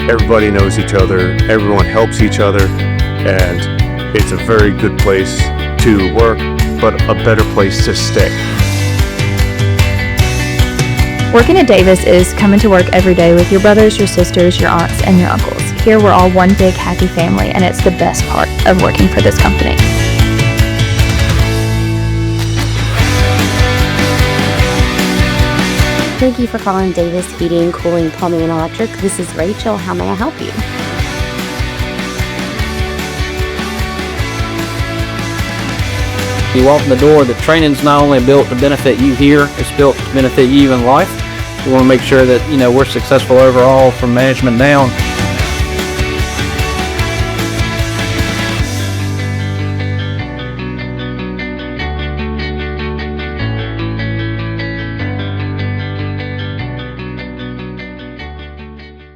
Everybody knows each other, everyone helps each other, and it's a very good place to work, but a better place to stay. Working at Davis is coming to work every day with your brothers, your sisters, your aunts, and your uncles. Here we're all one big happy family, and it's the best part of working for this company. Thank you for calling Davis Heating, Cooling, Plumbing, and Electric. This is Rachel. How may I help you? You walk in the door, the training's not only built to benefit you here, it's built to benefit you in life. We want to make sure that, we're successful overall from management down.